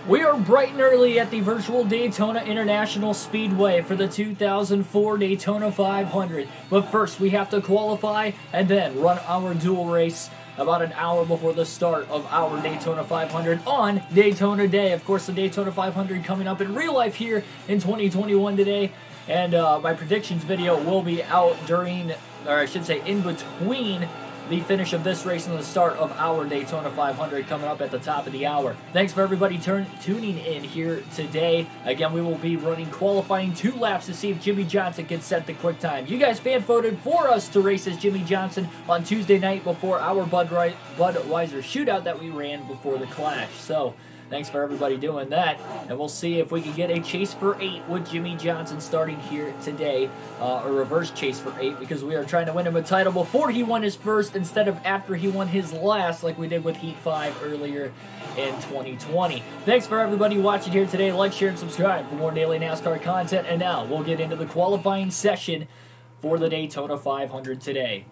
We are bright and early at the virtual Daytona International Speedway for the 2004 Daytona 500. But first, we have to qualify and then run our duel race about an hour before the start of our Daytona 500 on Daytona Day. Of course, the Daytona 500 coming up in real life here in 2021 today. And my predictions video will be out during, or I should say in between, the finish of this race and the start of our Daytona 500 coming up at the top of the hour. Thanks for everybody tuning in here today. Again, we will be running qualifying 2 laps to see if Jimmy Johnson can set the quick time. You guys fan voted for us to race as Jimmy Johnson on Tuesday night before our Budweiser shootout that we ran before the clash. So, thanks for everybody doing that, and we'll see if we can get a chase for 8 with Jimmy Johnson starting here today, a reverse chase for 8, because we are trying to win him a title before he won his first instead of after he won his last, like we did with Heat 5 earlier in 2020. Thanks for everybody watching here today. Like, share, and subscribe for more daily NASCAR content, and now we'll get into the qualifying session for the Daytona 500 today.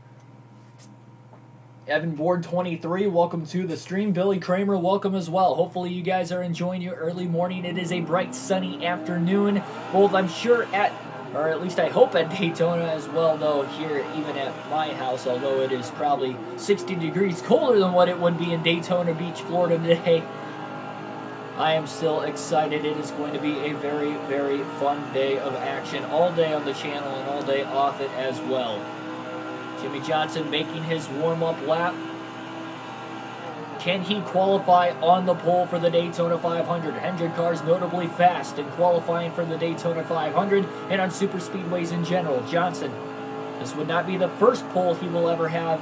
Evan Board 23, welcome to the stream. Billy Kramer, welcome as well. Hopefully you guys are enjoying your early morning. It is a bright, sunny afternoon, both I'm sure at, or at least I hope at Daytona as well, though here even at my house, although it is probably 60 degrees colder than what it would be in Daytona Beach, Florida today. I am still excited. It is going to be a very, very fun day of action, all day on the channel and all day off it as well. Jimmy Johnson making his warm-up lap. Can he qualify on the pole for the Daytona 500? Hendrick cars notably fast in qualifying for the Daytona 500 and on super speedways in general. Johnson, this would not be the first pole he will ever have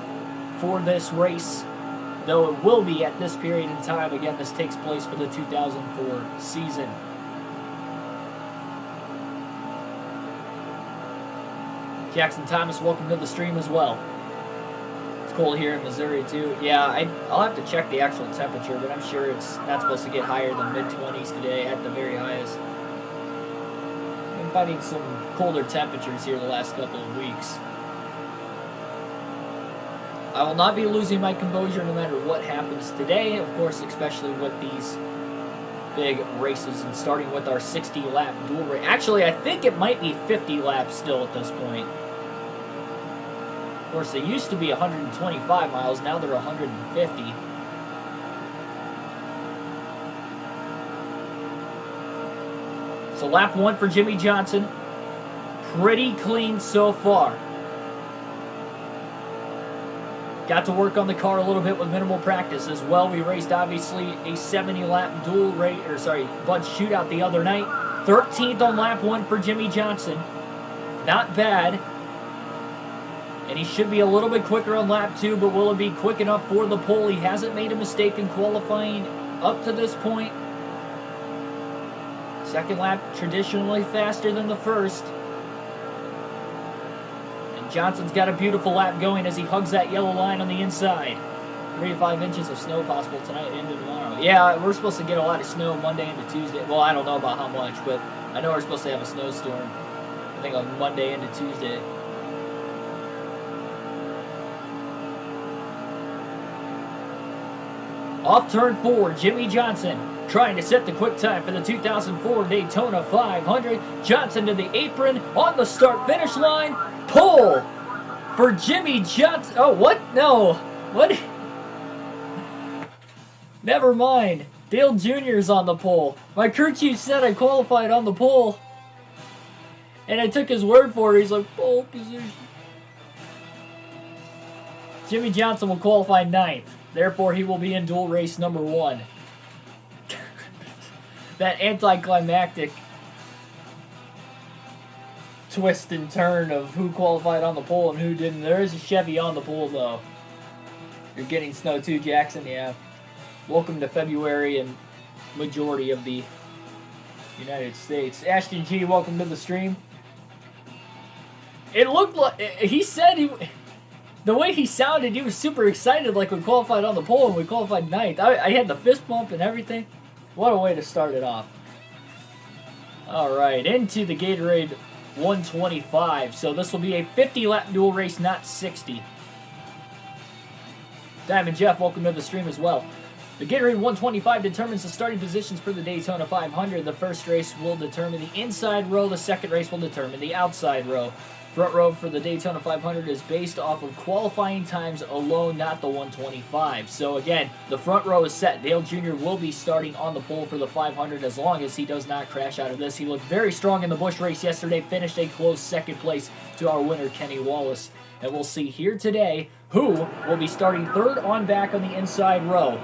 for this race, though it will be at this period in time. Again, this takes place for the 2004 season. Jackson Thomas, welcome to the stream as well. It's cold here in Missouri too. Yeah, I'll have to check the actual temperature, but I'm sure it's not supposed to get higher than mid-20s today at the very highest. I've been finding some colder temperatures here the last couple of weeks. I will not be losing my composure no matter what happens today, of course, especially with these big races, and starting with our 60-lap duel race. Actually, I think it might be 50 laps still at this point. Of course, they used to be 125 miles, now they're 150. So lap 1 for Jimmy Johnson. Pretty clean so far. Got to work on the car a little bit with minimal practice as well. We raced, obviously, a 70-lap duel race, Bud shootout the other night. 13th on lap 1 for Jimmy Johnson. Not bad. And he should be a little bit quicker on lap 2, but will it be quick enough for the pole? He hasn't made a mistake in qualifying up to this point. Second lap traditionally faster than the first. Johnson's got a beautiful lap going as he hugs that yellow line on the inside. 3 to 5 inches of snow possible tonight and into tomorrow. Yeah, we're supposed to get a lot of snow Monday into Tuesday. Well, I don't know about how much, but I know we're supposed to have a snowstorm. I think on Monday into Tuesday. Off turn 4, Jimmy Johnson trying to set the quick time for the 2004 Daytona 500. Johnson to the apron on the start-finish line. Pole for Jimmy Johnson. Oh, what? No. What? Never mind. Dale Jr. is on the pole. My crew chief said I qualified on the pole. And I took his word for it. He's like, pole position. Jimmy Johnson will qualify 9th. Therefore, he will be in duel race number 1. That anticlimactic twist and turn of who qualified on the pole and who didn't. There is a Chevy on the pole, though. You're getting snow too, Jackson? Yeah. Welcome to February and majority of the United States. Ashton G, welcome to the stream. It looked like, he said the way he sounded, he was super excited like we qualified on the pole and we qualified 9th. I had the fist bump and everything. What a way to start it off. Alright, into the Gatorade 125. So this will be a 50-lap duel race, not 60. Diamond Jeff, welcome to the stream as well. The Gatorade 125 determines the starting positions for the Daytona 500. The first race will determine the inside row. The second race will determine the outside row. Front row for the Daytona 500 is based off of qualifying times alone, not the 125. So again, the front row is set. Dale Jr. will be starting on the pole for the 500 as long as he does not crash out of this. He looked very strong in the Busch race yesterday, finished a close second place to our winner, Kenny Wallace. And we'll see here today who will be starting third on back on the inside row.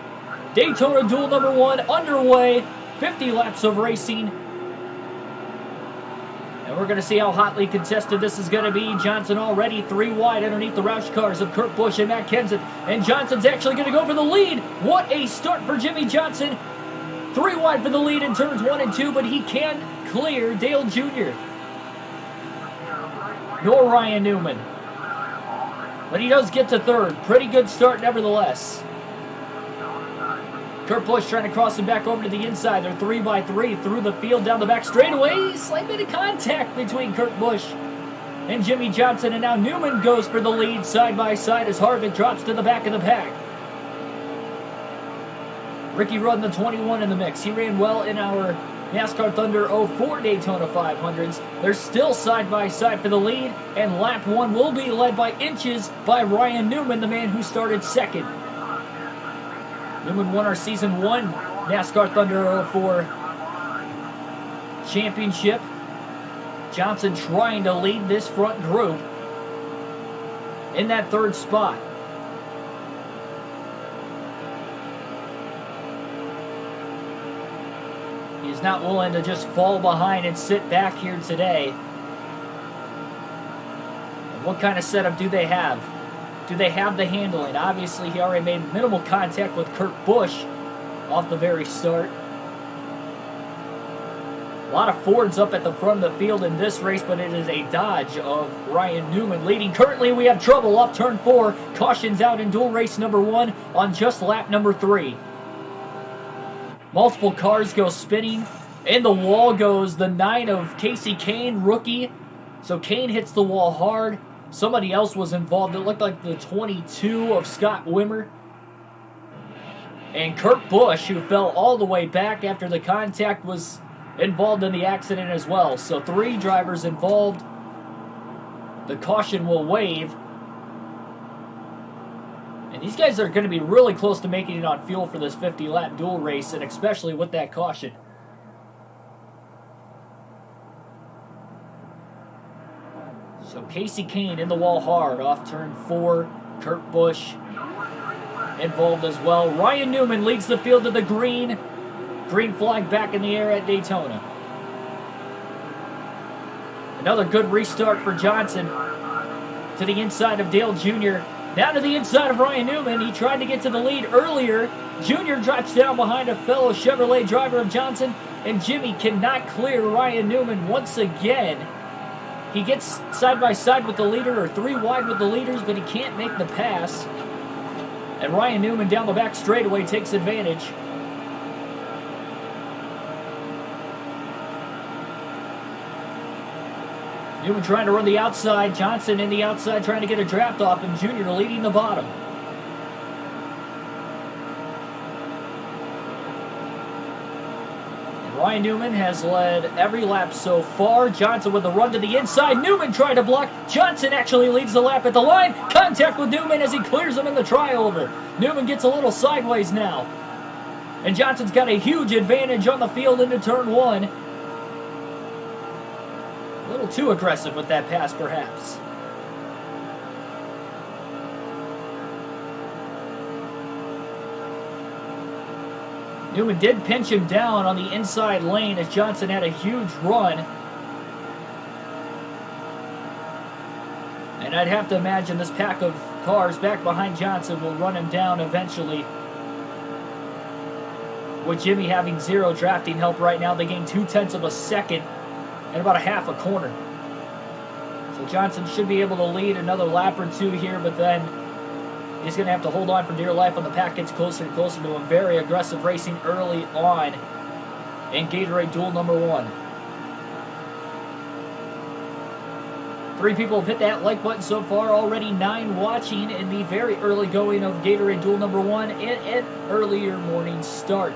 Daytona Duel number 1 underway, 50 laps of racing. And we're going to see how hotly contested this is going to be. Johnson already 3 wide underneath the Roush cars of Kurt Busch and Matt Kenseth. And Johnson's actually going to go for the lead. What a start for Jimmie Johnson. 3 wide for the lead in turns 1 and 2, but he can't clear Dale Jr. nor Ryan Newman. But he does get to third. Pretty good start nevertheless. Kurt Busch trying to cross him back over to the inside. They're 3x3 through the field down the back straightaway. Slight bit of contact between Kurt Busch and Jimmie Johnson. And now Newman goes for the lead side by side as Harvick drops to the back of the pack. Ricky Rudd in the 21 in the mix. He ran well in our NASCAR Thunder 04 Daytona 500s. They're still side by side for the lead. And lap 1 will be led by inches by Ryan Newman, the man who started second. Newman won our Season 1 NASCAR Thunder 04 championship. Johnson trying to lead this front group in that third spot. He's not willing to just fall behind and sit back here today. And what kind of setup do they have? Do they have the handling? Obviously, he already made minimal contact with Kurt Busch off the very start. A lot of Fords up at the front of the field in this race, but it is a Dodge of Ryan Newman leading. Currently, we have trouble off turn 4. Cautions out in dual race number 1 on just lap number 3. Multiple cars go spinning. In the wall goes the 9 of Casey Kane, rookie. So Kane hits the wall hard. Somebody else was involved. It looked like the 22 of Scott Wimmer. And Kurt Busch, who fell all the way back after the contact, was involved in the accident as well. So 3 drivers involved. The caution will waive. And these guys are going to be really close to making it on fuel for this 50-lap dual race, and especially with that caution. So Casey Kane in the wall hard off turn 4. Kurt Busch involved as well. Ryan Newman leads the field to the green. Green flag back in the air at Daytona. Another good restart for Johnson. To the inside of Dale Jr. Now to the inside of Ryan Newman. He tried to get to the lead earlier. Jr. drops down behind a fellow Chevrolet driver of Johnson. And Jimmy cannot clear Ryan Newman once again. He gets side by side with the leader, or 3 wide with the leaders, but he can't make the pass. And Ryan Newman down the back straightaway takes advantage. Newman trying to run the outside. Johnson in the outside trying to get a draft off him. Junior leading the bottom. Ryan Newman has led every lap so far. Johnson with a run to the inside. Newman trying to block. Johnson actually leads the lap at the line. Contact with Newman as he clears him in the trioval. Newman gets a little sideways now. And Johnson's got a huge advantage on the field into turn 1. A little too aggressive with that pass, perhaps. Newman did pinch him down on the inside lane as Johnson had a huge run. And I'd have to imagine this pack of cars back behind Johnson will run him down eventually. With Jimmy having 0 drafting help right now, they gain 0.2 of a second and about a half a corner. So Johnson should be able to lead another lap or 2 here, but then he's going to have to hold on for dear life when the pack gets closer and closer to him. Very aggressive racing early on in Gatorade Duel number 1. 3 people have hit that like button so far, already 9 watching in the very early going of Gatorade Duel number 1 and an earlier morning start.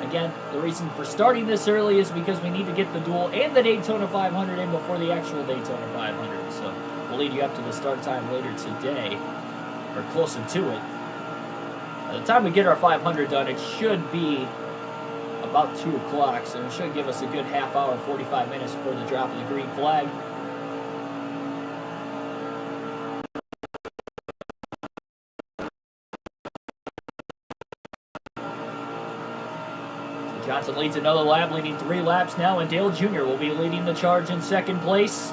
Again, the reason for starting this early is because we need to get the Duel and the Daytona 500 in before the actual Daytona 500. So we'll lead you up to the start time later today, or closer to it. By the time we get our 500 done, it should be about 2 o'clock, so it should give us a good half hour, 45 minutes before the drop of the green flag. Johnson leads another lap, leading 3 laps now, and Dale Jr. will be leading the charge in second place.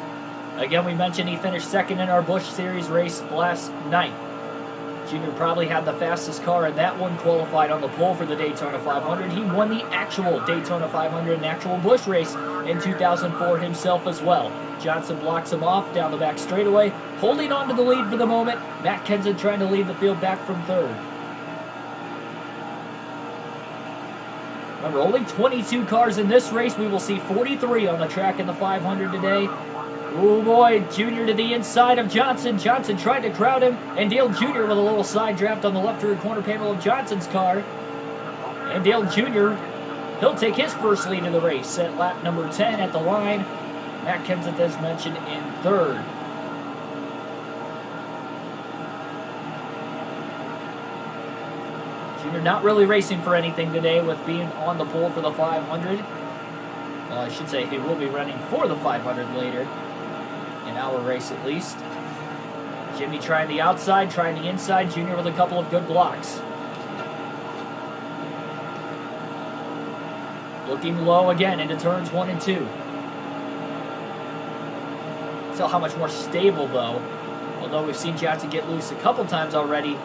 Again, we mentioned he finished second in our Busch Series race last night. Jr. probably had the fastest car in that one, qualified on the pole for the Daytona 500. He won the actual Daytona 500 and actual Busch race in 2004 himself as well. Johnson blocks him off down the back straightaway, holding on to the lead for the moment. Matt Kenseth trying to lead the field back from third. Remember, only 22 cars in this race. We will see 43 on the track in the 500 today. Oh boy, Jr. to the inside of Johnson. Johnson tried to crowd him, and Dale Jr. with a little side draft on the left rear corner panel of Johnson's car. And Dale Jr., he'll take his first lead of the race at lap number 10 at the line. Matt Kenseth, as mentioned, in third. Jr. not really racing for anything today with being on the pole for the 500. Well, I should say he will be running for the 500 later, in our race at least. Jimmy trying the outside, trying the inside. Jr. with a couple of good blocks. Looking low again into turns 1 and 2. Tell how much more stable, though. Although we've seen Johnson get loose a couple times already.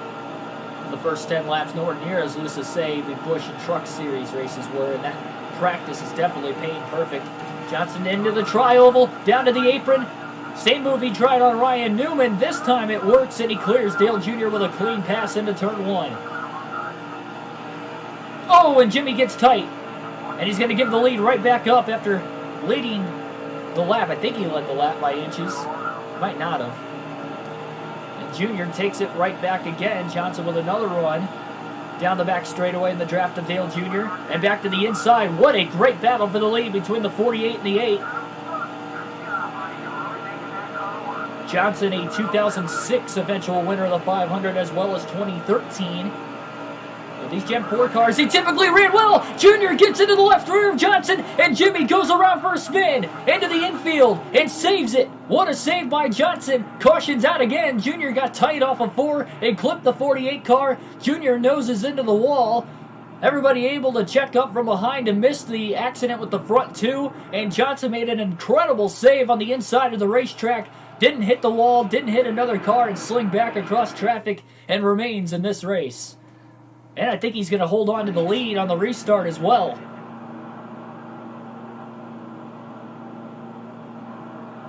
The first 10 laps, nowhere near as loose as, say, the Busch and Truck Series races were, and that practice is definitely paying perfect. Johnson into the tri-oval, down to the apron. Same move he tried on Ryan Newman. This time it works, and he clears Dale Jr. with a clean pass into turn 1. Oh, and Jimmy gets tight, and he's going to give the lead right back up after leading the lap. I think he led the lap by inches. Might not have. Jr. takes it right back again. Johnson with another run down the back straightaway in the draft of Dale Jr. And back to the inside. What a great battle for the lead between the 48 and the 8. Johnson, a 2006 eventual winner of the 500 as well as 2013. With these Gen 4 cars, he typically ran well. Jr. gets into the left rear of Johnson, and Jimmy goes around for a spin into the infield and saves it. What a save by Johnson. Cautions out again. Jr. got tight off of 4 and clipped the 48 car. Jr. noses into the wall. Everybody able to check up from behind and miss the accident with the front 2. And Johnson made an incredible save on the inside of the racetrack. Didn't hit the wall, didn't hit another car, and sling back across traffic and remains in this race. And I think he's going to hold on to the lead on the restart as well.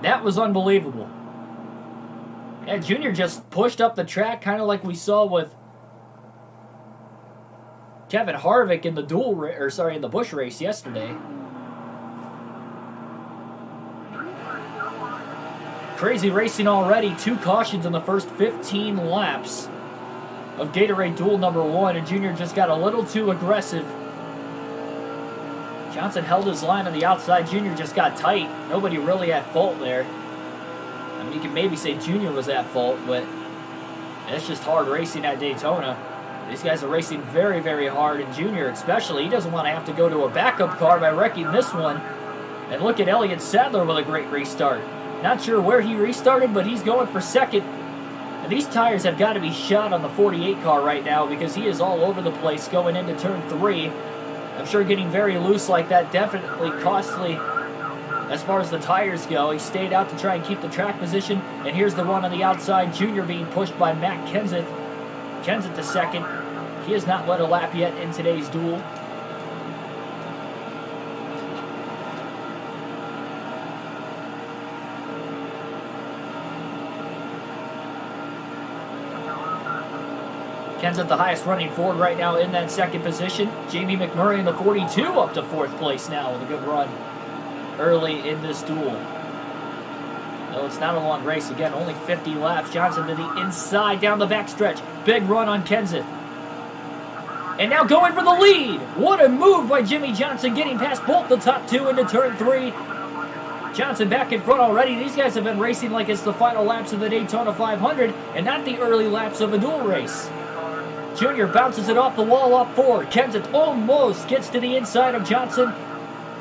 That was unbelievable. Yeah, Jr. just pushed up the track, kind of like we saw with Kevin Harvick in the in the Busch race yesterday. Crazy racing already. 2 cautions in the first 15 laps of Gatorade Duel number 1, and Jr. just got a little too aggressive. Johnson held his line on the outside. Jr. just got tight. Nobody really at fault there. I mean, you can maybe say Jr. was at fault, but it's just hard racing at Daytona. These guys are racing very, very hard, and Jr. especially, he doesn't want to have to go to a backup car by wrecking this one. And look at Elliott Sadler with a great restart. Not sure where he restarted, but he's going for second. And these tires have got to be shot on the 48 car right now because he is all over the place going into turn 3. I'm sure getting very loose like that definitely costly as far as the tires go. He stayed out to try and keep the track position. And here's the run on the outside. Jr. being pushed by Matt Kenseth. Kenseth to second. He has not led a lap yet in today's duel. Kenseth the highest running Ford right now in that second position. Jamie McMurray in the 42 up to 4th place now with a good run early in this duel. No, it's not a long race. Again, only 50 laps. Johnson to the inside, down the backstretch. Big run on Kenseth. And now going for the lead. What a move by Jimmy Johnson, getting past both the top two into turn 3. Johnson back in front already. These guys have been racing like it's the final laps of the Daytona 500 and not the early laps of a dual race. Junior bounces it off the wall up 4. Kenseth almost gets to the inside of Johnson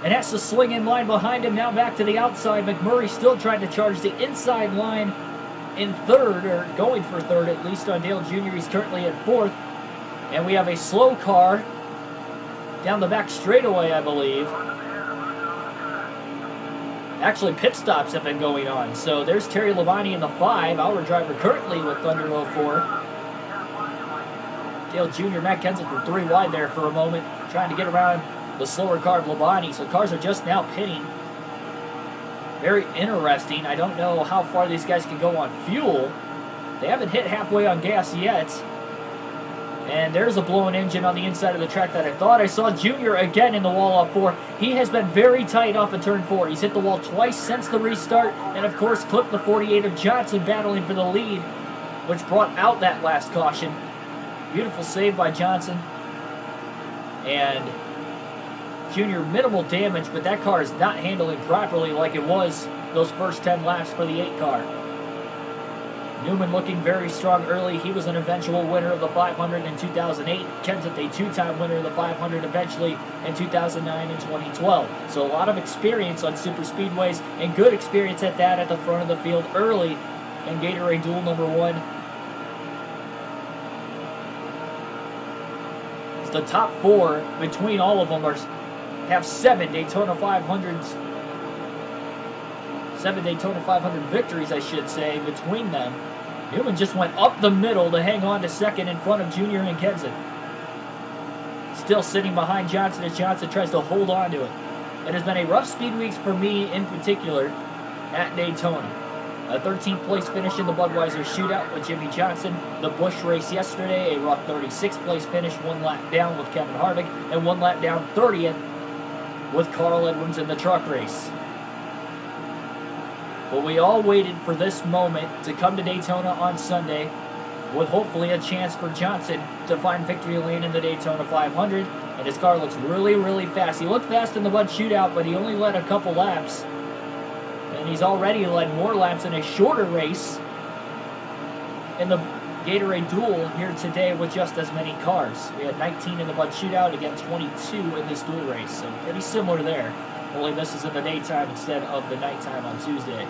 and has to swing in line behind him. Now back to the outside. McMurray still trying to charge the inside line in third, or going for third at least on Dale Jr. He's currently at 4th. And we have a slow car down the back straightaway, I believe. Actually, pit stops have been going on. So there's Terry Labonte in the 5, our driver currently with Thunder 04. Dale Jr., Matt Kenseth were 3 wide there for a moment, trying to get around the slower car of Labonte. So cars are just now pitting. Very interesting. I don't know how far these guys can go on fuel. They haven't hit halfway on gas yet. And there's a blown engine on the inside of the track that I thought I saw. Junior again in the wall off 4. He has been very tight off of turn 4. He's hit the wall twice since the restart. And of course clipped the 48 of Johnson battling for the lead, which brought out that last caution. Beautiful save by Johnson. And Junior minimal damage, but that car is not handling properly like it was those first 10 laps for the 8 car. Newman looking very strong early. He was an eventual winner of the 500 in 2008. Kenseth a 2-time winner of the 500 eventually in 2009 and 2012. So a lot of experience on super speedways, and good experience at that at the front of the field early in Gatorade Duel number 1. It's the top 4 between all of them have 7 Daytona 500s. 7 Daytona 500 victories, I should say, between them. Newman just went up the middle to hang on to second in front of Junior and Kenseth. Still sitting behind Johnson as Johnson tries to hold on to it. It has been a rough speed weeks for me in particular at Daytona. A 13th place finish in the Budweiser shootout with Jimmy Johnson. The Busch race yesterday, a rough 36th place finish, 1 lap down with Kevin Harvick, and 1 lap down 30th with Carl Edwards in the truck race. But we all waited for this moment to come to Daytona on Sunday with hopefully a chance for Johnson to find victory lane in the Daytona 500. And his car looks really, really fast. He looked fast in the Bud shootout, but he only led a couple laps. And he's already led more laps in a shorter race in the Gatorade Duel here today with just as many cars. We had 19 in the Bud shootout, again 22 in this duel race. So pretty similar there. Only this is in the daytime instead of the nighttime on Tuesday.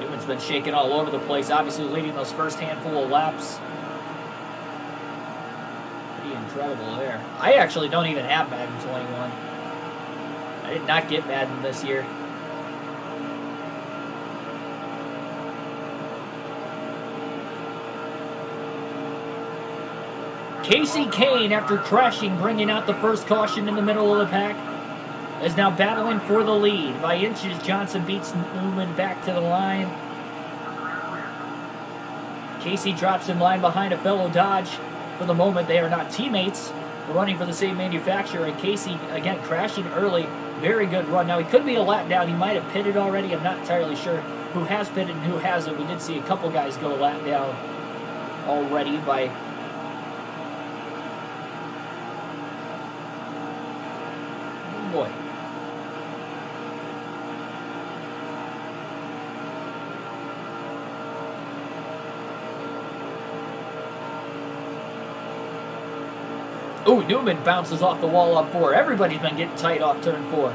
Newman's been shaking all over the place, obviously leading those first handful of laps. Pretty incredible there. I actually don't even have Madden 21. I did not get Madden this year. Casey Kane, after crashing, bringing out the first caution in the middle of the pack, is now battling for the lead. By inches, Johnson beats Newman back to the line. Casey drops in line behind a fellow Dodge. For the moment, they are not teammates. They're running for the same manufacturer, and Casey, again, crashing early. Very good run. Now, he could be a lap down. He might have pitted already. I'm not entirely sure who has pitted and who hasn't. We did see a couple guys go a lap down already by... boy. Ooh, Newman bounces off the wall up 4. Everybody's been getting tight off turn 4.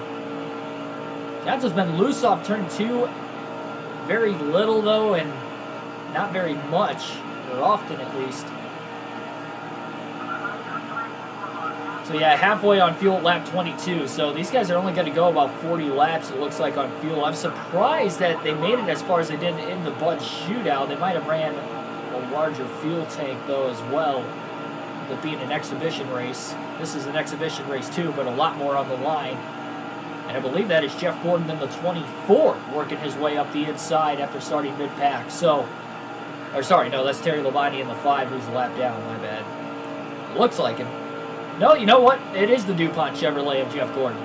Johnson's been loose off turn 2. Very little, though, and not very much, or often at least. So yeah, halfway on fuel at lap 22. So these guys are only going to go about 40 laps, it looks like, on fuel. I'm surprised that they made it as far as they did in the Bud shootout. They might have ran a larger fuel tank, though, as well, with it being an exhibition race. This is an exhibition race, too, but a lot more on the line. And I believe that is Jeff Gordon in the 24, working his way up the inside after starting mid-pack. So Or sorry, no, that's Terry Labonte in the 5 who's a lap down, my bad. Looks like him. No, you know what? It is the DuPont Chevrolet of Jeff Gordon.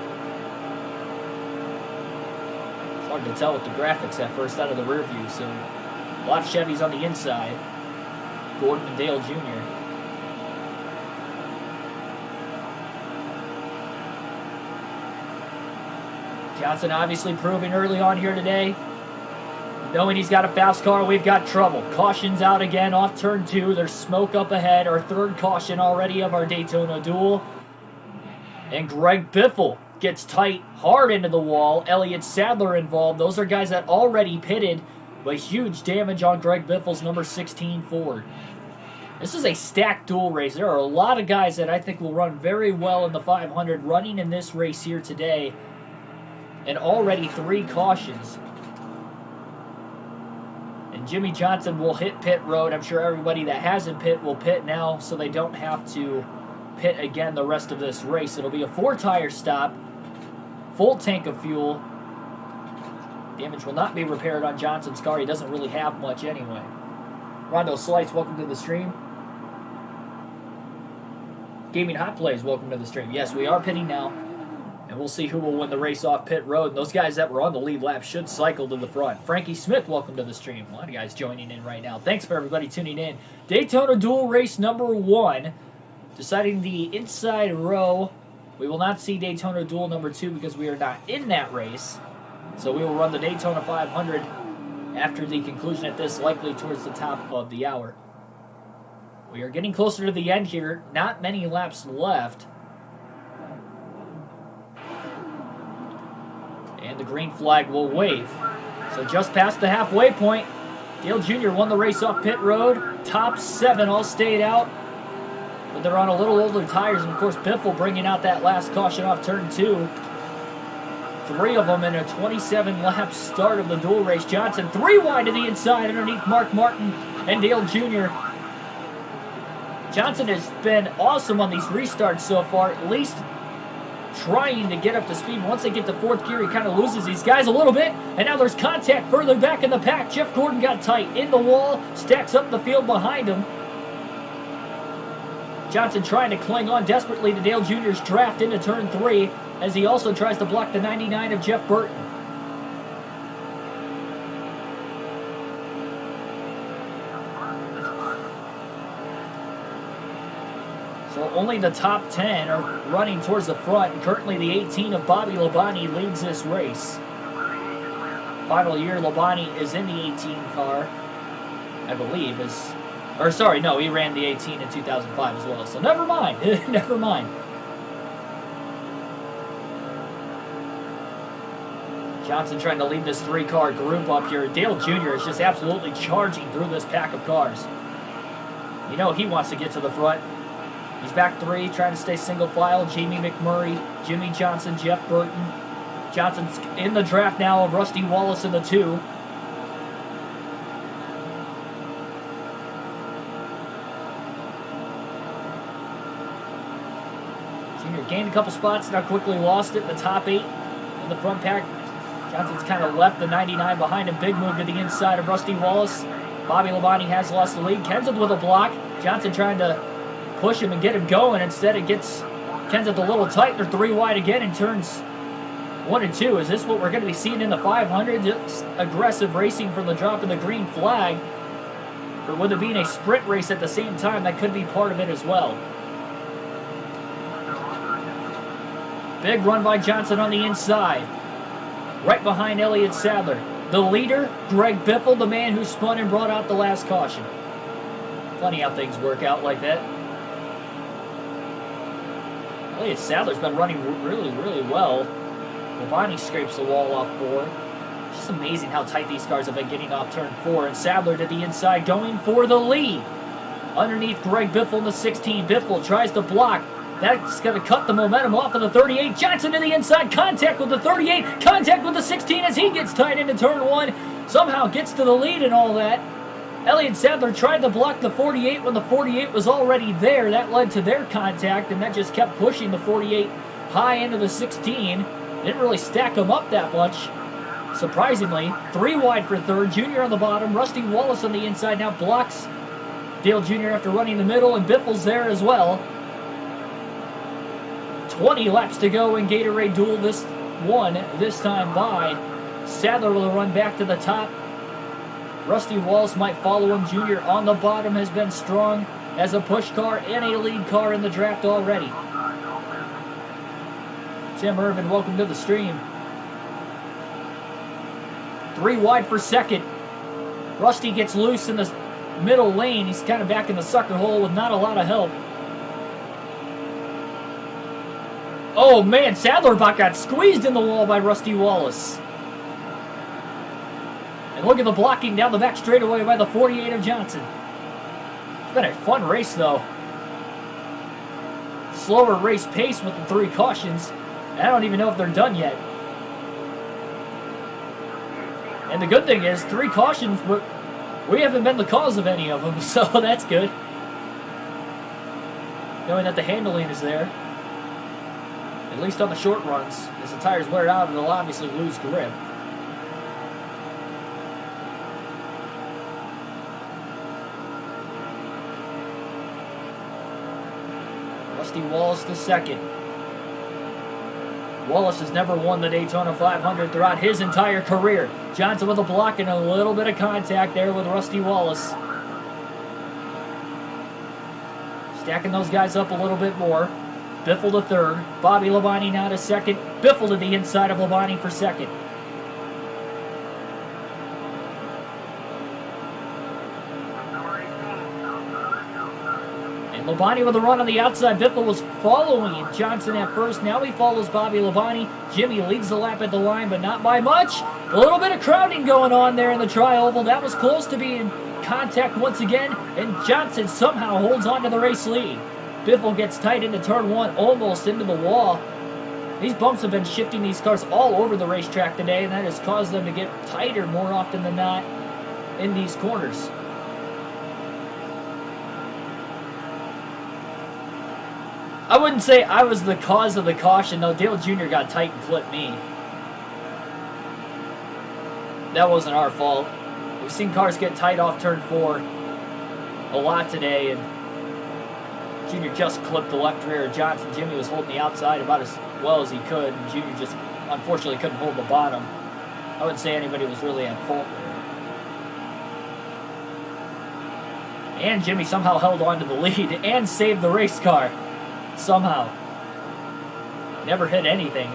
It's hard to tell with the graphics at first out of the rear view, so a lot of Chevys on the inside. Gordon and Dale Jr. Johnson obviously proving early on here today. Knowing he's got a fast car, we've got trouble. Caution's out again off turn 2. There's smoke up ahead. Our third caution already of our Daytona duel. And Greg Biffle gets tight hard into the wall. Elliott Sadler involved. Those are guys that already pitted, but huge damage on Greg Biffle's number 16 Ford. This is a stacked duel race. There are a lot of guys that I think will run very well in the 500 running in this race here today. And already 3 cautions. And Jimmy Johnson will hit pit road. I'm sure everybody that hasn't pit will pit now so they don't have to pit again the rest of this race. It'll be a 4-tire stop, full tank of fuel. Damage will not be repaired on Johnson's car. He doesn't really have much anyway. Rondo Slice, welcome to the stream. Gaming Hot Plays, welcome to the stream. Yes, we are pitting now. And we'll see who will win the race off pit road. And those guys that were on the lead lap should cycle to the front. Frankie Smith, welcome to the stream. A lot of guys joining in right now. Thanks for everybody tuning in. Daytona Duel Race number 1. Deciding the inside row. We will not see Daytona Duel number 2 because we are not in that race. So we will run the Daytona 500 after the conclusion at this, likely towards the top of the hour. We are getting closer to the end here. Not many laps left. And the green flag will wave. So just past the halfway point, Dale Jr. won the race off pit road. Top 7 all stayed out. But they're on a little older tires. And of course, Biffle bringing out that last caution off turn 2. 3 of them in a 27-lap start of the duel race. Johnson 3 wide to the inside underneath Mark Martin and Dale Jr. Johnson has been awesome on these restarts so far, at least trying to get up to speed. Once they get to 4th gear, he kind of loses these guys a little bit. And now there's contact further back in the pack. Jeff Gordon got tight in the wall, stacks up the field behind him. Johnson trying to cling on desperately to Dale Jr.'s draft into turn 3 as he also tries to block the 99 of Jeff Burton. So only the top 10 are running towards the front. Currently the 18 of Bobby Labonte leads this race. Final year Labonte is in the 18 car, I believe. He ran the 18 in 2005 as well. So never mind. Never mind. Johnson trying to lead this 3-car group up here. Dale Jr. is just absolutely charging through this pack of cars. You know he wants to get to the front. He's back 3, trying to stay single file. Jamie McMurray, Jimmy Johnson, Jeff Burton. Johnson's in the draft now of Rusty Wallace in the 2. Junior gained a couple spots, now quickly lost it in the top 8 in the front pack. Johnson's kind of left the 99 behind him. Big move to the inside of Rusty Wallace. Bobby Labonte has lost the lead. Kenseth with a block. Johnson trying to push him and get him going. Instead, it gets Kenseth a little tight. They're 3 wide again in turns 1 and 2. Is this what we're going to be seeing in the 500? Just aggressive racing from the drop of the green flag. But with it being a sprint race at the same time, that could be part of it as well. Big run by Johnson on the inside. Right behind Elliott Sadler. The leader, Greg Biffle, the man who spun and brought out the last caution. Funny how things work out like that. Elliott Sadler's been running really, really well. Labonte scrapes the wall off 4. Just amazing how tight these cars have been getting off turn 4. And Sadler to the inside going for the lead. Underneath Greg Biffle in the 16. Biffle tries to block. That's going to cut the momentum off of the 38. Johnson to the inside. Contact with the 38. Contact with the 16 as he gets tight into turn 1. Somehow gets to the lead and all that. Elliott Sadler tried to block the 48 when the 48 was already there. That led to their contact, and that just kept pushing the 48 high into the 16. Didn't really stack them up that much. Surprisingly, 3 wide for third. Junior on the bottom. Rusty Wallace on the inside now blocks Dale Jr. after running the middle, and Biffle's there as well. 20 laps to go in Gatorade Duel. This time by Sadler will run back to the top. Rusty Wallace might follow him. Junior on the bottom has been strong as a push car and a lead car in the draft already. Tim Irvin, welcome to the stream. 3 wide for second. Rusty gets loose in the middle lane. He's kind of back in the sucker hole with not a lot of help. Oh man, Sadler got squeezed in the wall by Rusty Wallace. And look at the blocking down the back straightaway by the 48 of Johnson. It's been a fun race though. Slower race pace with the 3 cautions. I don't even know if they're done yet. And the good thing is, 3 cautions, but we haven't been the cause of any of them, so that's good. Knowing that the handling is there. At least on the short runs. As the tires wear out, they'll obviously lose grip. Rusty Wallace to second. Wallace has never won the Daytona 500 throughout his entire career. Johnson with a block and a little bit of contact there with Rusty Wallace. Stacking those guys up a little bit more. Biffle to third. Bobby Labonte now to second. Biffle to the inside of Labonte for second. And Labonte with a run on the outside. Biffle was following Johnson at first. Now he follows Bobby Labonte. Jimmy leads the lap at the line, but not by much. A little bit of crowding going on there in the tri-oval. That was close to being contact once again, and Johnson somehow holds on to the race lead. Biffle gets tight into turn 1, almost into the wall. These bumps have been shifting these cars all over the racetrack today, and that has caused them to get tighter more often than not in these corners. I wouldn't say I was the cause of the caution, though. Dale Jr. got tight and clipped me. That wasn't our fault. We've seen cars get tight off turn 4 a lot today, and Junior just clipped the left rear of Johnson. Jimmy was holding the outside about as well as he could, and Junior just unfortunately couldn't hold the bottom. I wouldn't say anybody was really at fault there. And Jimmy somehow held on to the lead and saved the race car. Somehow. Never hit anything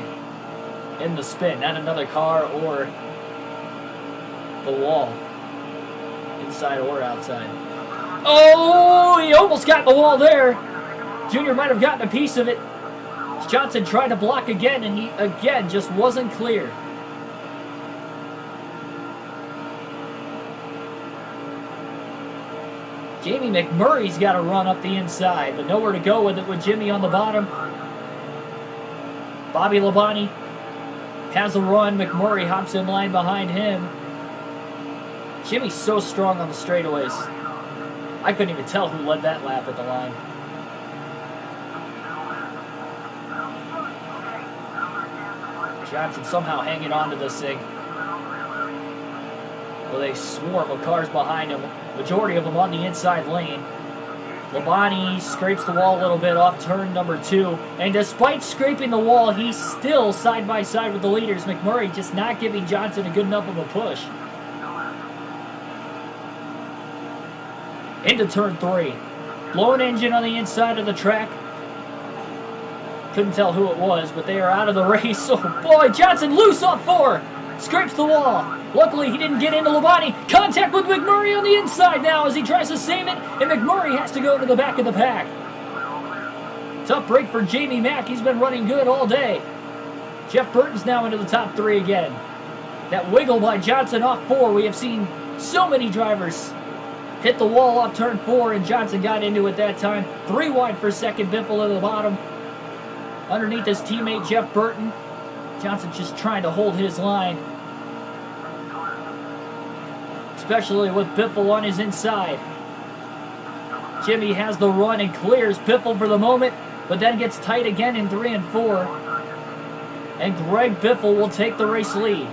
in the spin. Not another car or the wall. Inside or outside. Oh, he almost got the wall there. Junior might have gotten a piece of it. Johnson tried to block again, and he, again, just wasn't clear. Jamie McMurray's got to run up the inside, but nowhere to go with it with Jimmy on the bottom. Bobby Labonte has a run. McMurray hops in line behind him. Jimmy's so strong on the straightaways. I couldn't even tell who led that lap at the line. Johnson somehow hanging on to this thing. Well, they swarm of cars behind him. Majority of them on the inside lane. Labonte scrapes the wall a little bit off turn number 2. And despite scraping the wall, he's still side by side with the leaders. McMurray just not giving Johnson a good enough of a push. Into turn 3. Blown engine on the inside of the track. Couldn't tell who it was, but they are out of the race. Oh boy, Johnson loose off 4. Scrapes the wall. Luckily, he didn't get into Labonte. Contact with McMurray on the inside now as he tries to save it, and McMurray has to go to the back of the pack. Tough break for Jamie Mack. He's been running good all day. Jeff Burton's now into the top 3 again. That wiggle by Johnson off 4. We have seen so many drivers hit the wall off turn 4, and Johnson got into it that time. 3 wide for second. Biffle at the bottom. Underneath his teammate, Jeff Burton. Johnson just trying to hold his line. Especially with Biffle on his inside. Jimmy has the run and clears Biffle for the moment, but then gets tight again in 3 and 4. And Greg Biffle will take the race lead.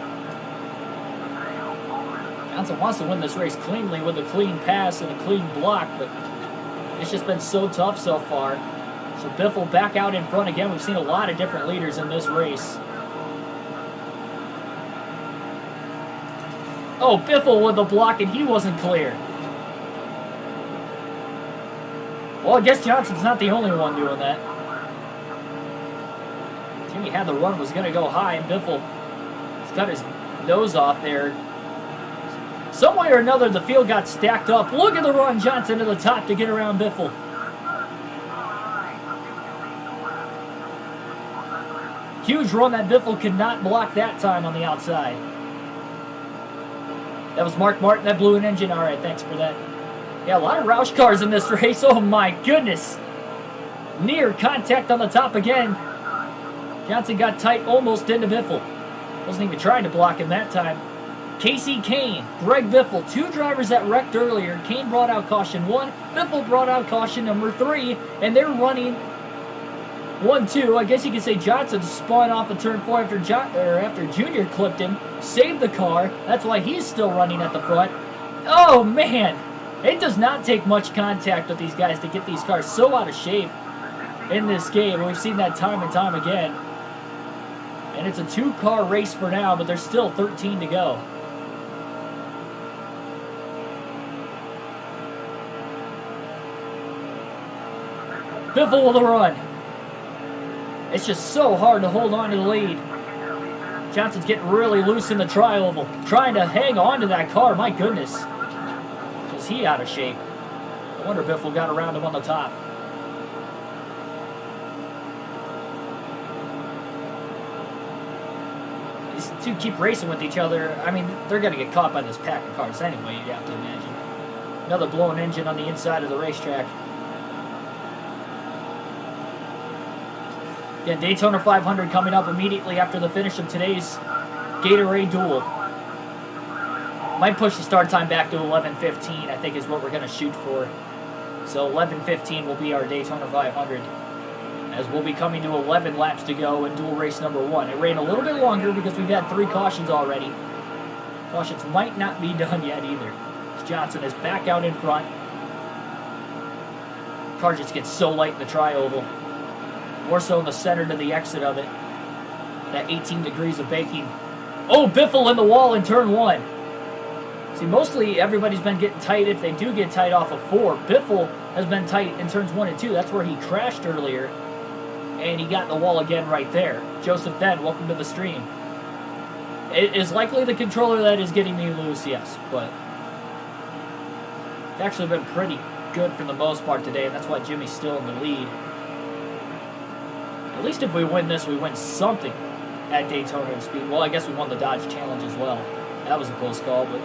Johnson wants to win this race cleanly with a clean pass and a clean block, but it's just been so tough so far. So Biffle back out in front again. We've seen a lot of different leaders in this race. Oh, Biffle with the block, and he wasn't clear. Well, I guess Johnson's not the only one doing that. Jimmy had the run, was going to go high, and Biffle has got his nose off there. Some way or another, the field got stacked up. Look at the run, Johnson to the top to get around Biffle. Huge run that Biffle could not block that time on the outside. That was Mark Martin that blew an engine. All right, thanks for that. Yeah, a lot of Roush cars in this race. Oh my goodness. Near contact on the top again. Johnson got tight almost into Biffle. Wasn't even trying to block him that time. Casey Kane, Greg Biffle, two drivers that wrecked earlier. Kane brought out caution 1, Biffle brought out caution number 3, and they're running 1-2. I guess you could say Johnson spun off of turn 4 after Junior clipped him, saved the car. That's why he's still running at the front. Oh man, it does not take much contact with these guys to get these cars so out of shape in this game. We've seen that time and time again. And it's a 2-car race for now, but there's still 13 to go. Biffle with a run. It's just so hard to hold on to the lead. Johnson's getting really loose in the tri-oval, trying to hang on to that car. My goodness. Is he out of shape? I wonder if Biffle got around him on the top. These two keep racing with each other. I mean, they're going to get caught by this pack of cars anyway, you'd have to imagine. Another blown engine on the inside of the racetrack. Again, Daytona 500 coming up immediately after the finish of today's Gatorade Duel. Might push the start time back to 11:15, I think is what we're going to shoot for. So 11:15 will be our Daytona 500, as we'll be coming to 11 laps to go in dual race number 1. It ran a little bit longer because we've had 3 cautions already. Cautions might not be done yet either. Johnson is back out in front. Car just gets so light in the tri-oval. More so in the center to the exit of it. That 18 degrees of baking. Oh, Biffle in the wall in turn 1. See, mostly everybody's been getting tight if they do get tight off of 4. Biffle has been tight in turns 1 and 2. That's where he crashed earlier. And he got in the wall again right there. Joseph Ben, welcome to the stream. It is likely the controller that is getting me loose, yes. But it's actually been pretty good for the most part today. And that's why Jimmy's still in the lead. At least if we win this, we win something at Daytona and Speed. Well, I guess we won the Dodge Challenge as well. That was a close call, but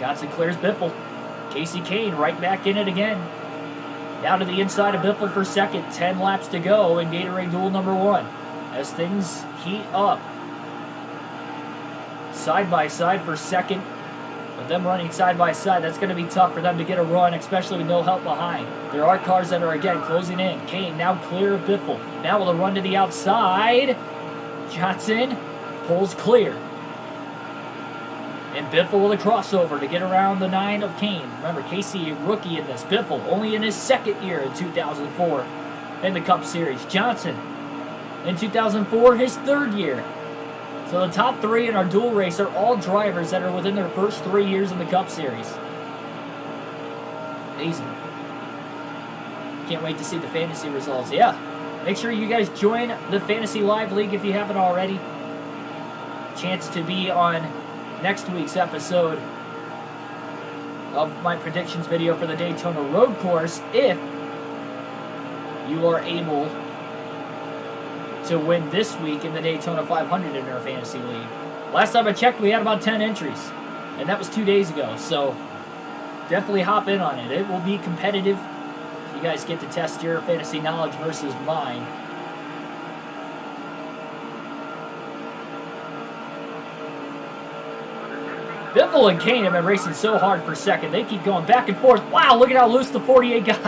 Johnson clears Biffle. Casey Kane right back in it again. Down to the inside of Biffle for second. 10 laps to go in Gatorade Duel number 1. As things heat up. Side by side for second. With them running side by side, that's going to be tough for them to get a run, especially with no help behind. There are cars that are, again, closing in. Kane now clear of Biffle. Now with a run to the outside. Johnson pulls clear. And Biffle with a crossover to get around the 9 of Kane. Remember, Casey, a rookie in this. Biffle, only in his second year in 2004 in the Cup Series. Johnson, in 2004, his third year. So the top 3 in our dual race are all drivers that are within their first 3 years in the Cup Series. Amazing. Can't wait to see the fantasy results. Yeah, make sure you guys join the Fantasy Live League if you haven't already. Chance to be on next week's episode of my predictions video for the Daytona Road Course if you are able to win this week in the Daytona 500 in our fantasy league. Last time I checked, we had about 10 entries, and that was 2 days ago, so definitely hop in on it. It will be competitive. You guys get to test your fantasy knowledge versus mine. Biffle and Kane have been racing so hard for second. They keep going back and forth. Wow, look at how loose the 48 got.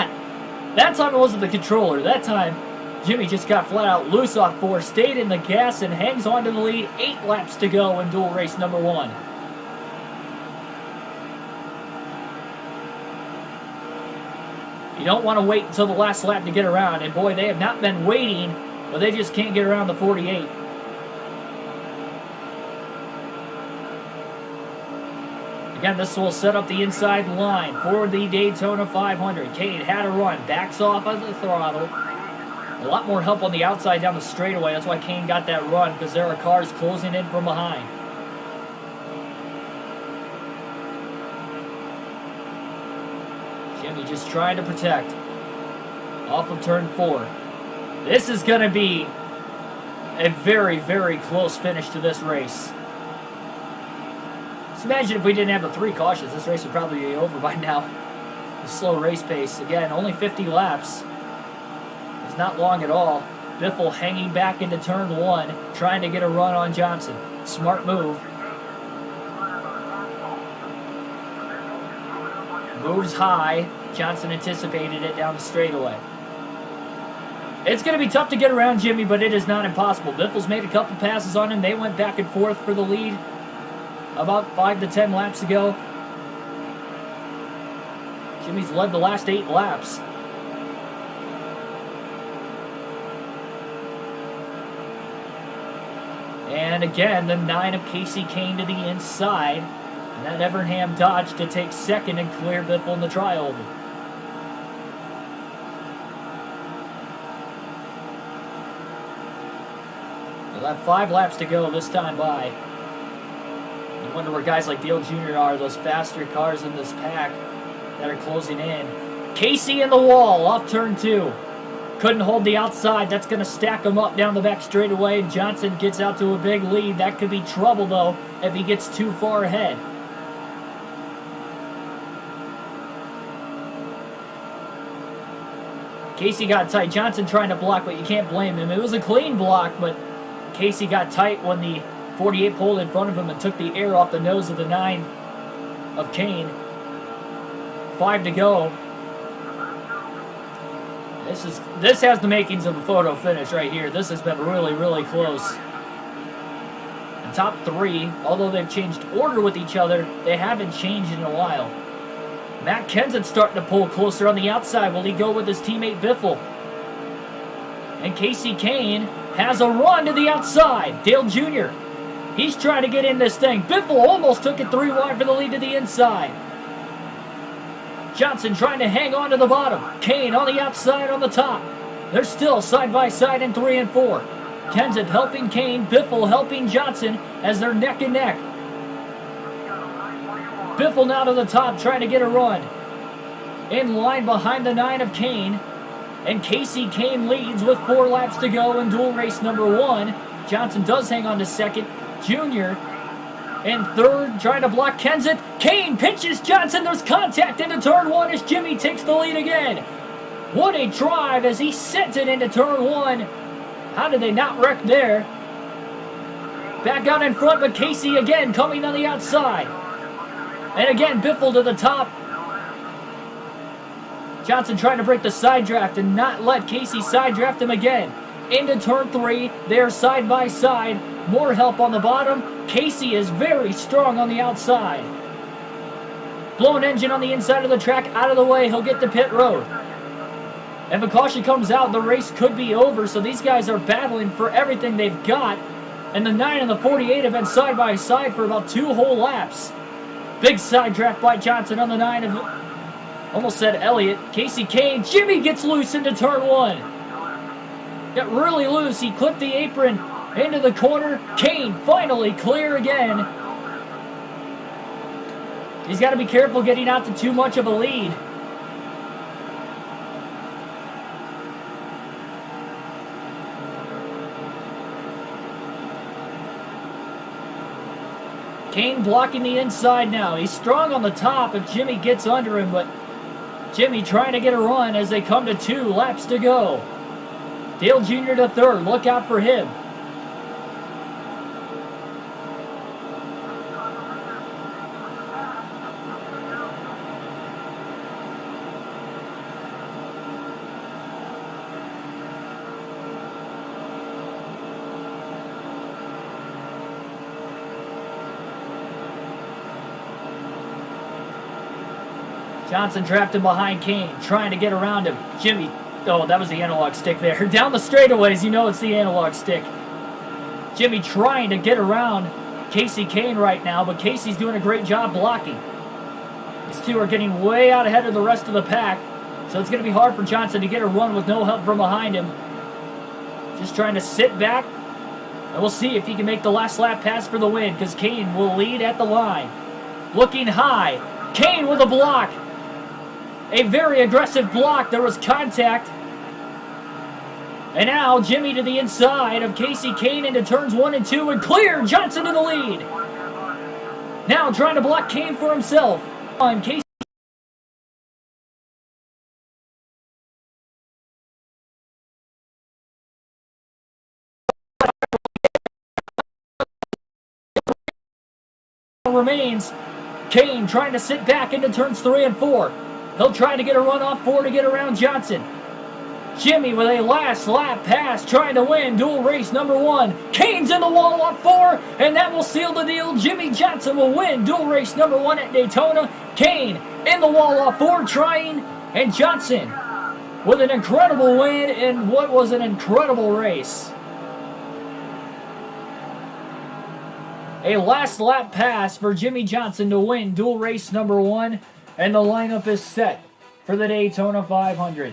That time it wasn't the controller. That time Jimmy just got flat out loose off 4, stayed in the gas, and hangs on to the lead. 8 laps to go in dual race number 1. don't want to wait until the last lap to get around. And boy, they have not been waiting, but they just can't get around the 48. Again, this will set up the inside line for the Daytona 500. Kane had a run, backs off of the throttle. A lot more help on the outside down the straightaway. That's why Kane got that run, because there are cars closing in from behind. Jimmy just trying to protect. Off of turn 4. This is going to be a very, very close finish to this race. Just imagine if we didn't have the 3 cautions. This race would probably be over by now. The slow race pace. Again, only 50 laps. It's not long at all. Biffle hanging back into turn 1, trying to get a run on Johnson. Smart move. Moves high. Johnson anticipated it down the straightaway. It's going to be tough to get around Jimmy, but it is not impossible. Biffle's made a couple passes on him. They went back and forth for the lead about 5 to 10 laps ago. Jimmy's led the last 8 laps. And again, the 9 of Casey Kane to the inside. And that Evernham Dodge to take second and clear Biffle in the trioval. They'll have 5 laps to go this time by. You wonder where guys like Dale Jr. are, those faster cars in this pack that are closing in. Casey in the wall, off turn 2. Couldn't hold the outside. That's going to stack him up down the back straightaway, and Johnson gets out to a big lead. That could be trouble, though, if he gets too far ahead. Casey got tight. Johnson trying to block, but you can't blame him. It was a clean block, but Casey got tight when the 48 pulled in front of him and took the air off the nose of the 9 of Kane. 5 to go. This has the makings of a photo finish right here. This has been really, really close. The top 3, although they've changed order with each other, they haven't changed in a while. Matt Kenseth's starting to pull closer on the outside. Will he go with his teammate Biffle? And Casey Kane has a run to the outside. Dale Jr. He's trying to get in this thing. Biffle almost took it 3 wide for the lead to the inside. Johnson trying to hang on to the bottom. Kane on the outside on the top. They're still side by side in 3 and 4. Kenseth helping Kane. Biffle helping Johnson as they're neck and neck. Biffle now to the top trying to get a run. In line behind the 9 of Kane. And Casey Kane leads with 4 laps to go in dual race number 1. Johnson does hang on to second. Junior in third, trying to block Kenseth. Kane pinches Johnson. There's contact into turn 1 as Jimmy takes the lead again. What a drive as he sends it into turn 1. How did they not wreck there? Back out in front, but Casey again coming on the outside. And again, Biffle to the top. Johnson trying to break the side draft and not let Casey side draft him again. Into turn 3, they're side by side. More help on the bottom. Casey is very strong on the outside. Blown engine on the inside of the track, out of the way, he'll get to pit road. If a caution comes out, the race could be over, so these guys are battling for everything they've got. And the 9 and the 48 have been side by side for about 2 whole laps. Big side draft by Johnson on the 9 of, almost said Elliott. Casey Kane, Jimmy gets loose into turn 1. Got really loose, he clipped the apron into the corner. Kane finally clear again. He's got to be careful getting out to too much of a lead. Kane blocking the inside now. He's strong on the top if Jimmy gets under him, but Jimmy trying to get a run as they come to 2 laps to go. Dale Jr. to third. Look out for him. Johnson trapped him behind Kane, trying to get around him. Jimmy, oh, that was the analog stick there. Down the straightaways, you know it's the analog stick. Jimmy trying to get around Casey Kane right now, but Casey's doing a great job blocking. These two are getting way out ahead of the rest of the pack, so it's going to be hard for Johnson to get a run with no help from behind him. Just trying to sit back, and we'll see if he can make the last lap pass for the win, because Kane will lead at the line. Looking high, Kane with a block. A very aggressive block. There was contact. And now Jimmy to the inside of Casey Kane into turns 1 and 2 and clear. Johnson to the lead. Now trying to block Kane for himself. On Casey. Remains. Kane trying to sit back into turns 3 and 4. He'll try to get a run off 4 to get around Johnson. Jimmy with a last lap pass trying to win dual race number 1. Kane's in the wall off 4, and that will seal the deal. Jimmy Johnson will win dual race number 1 at Daytona. Kane in the wall off 4 trying, and Johnson with an incredible win in what was an incredible race. A last lap pass for Jimmy Johnson to win dual race number 1, and the lineup is set for the Daytona 500.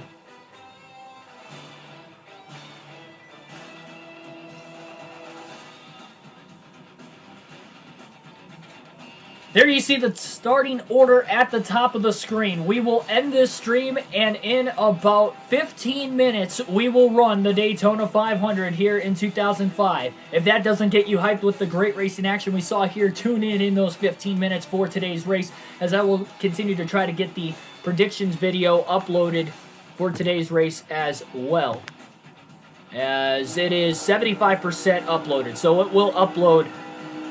There you see the starting order at the top of the screen. We will end this stream, and in about 15 minutes, we will run the Daytona 500 here in 2005. If that doesn't get you hyped with the great racing action we saw here, tune in those 15 minutes for today's race, as I will continue to try to get the predictions video uploaded for today's race as well, as it is 75% uploaded, so it will upload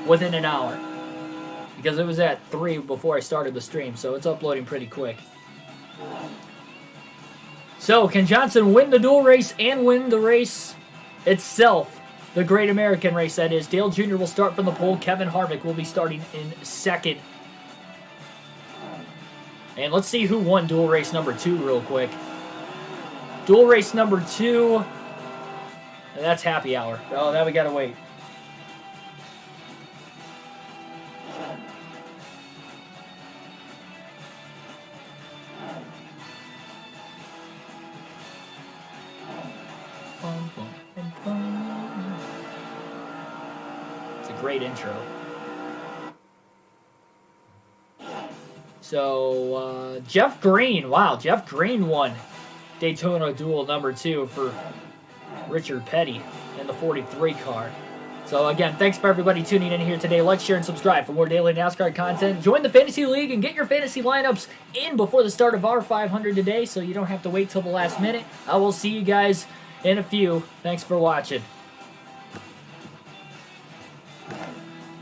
within an hour. Because it was at 3 before I started the stream, so it's uploading pretty quick. So, can Johnson win the dual race and win the race itself? The Great American Race, that is. Dale Jr. will start from the pole. Kevin Harvick will be starting in second. And let's see who won dual race number 2 real quick. Dual race number 2. That's happy hour. Oh, now we gotta wait. It's a great intro. So, Jeff Green. Wow, Jeff Green won Daytona Duel number 2 for Richard Petty in the 43 car. So, again, thanks for everybody tuning in here today. Like, share, and subscribe for more daily NASCAR content. Join the Fantasy League and get your fantasy lineups in before the start of our 500 today, so you don't have to wait till the last minute. I will see you guys in a few. Thanks for watching.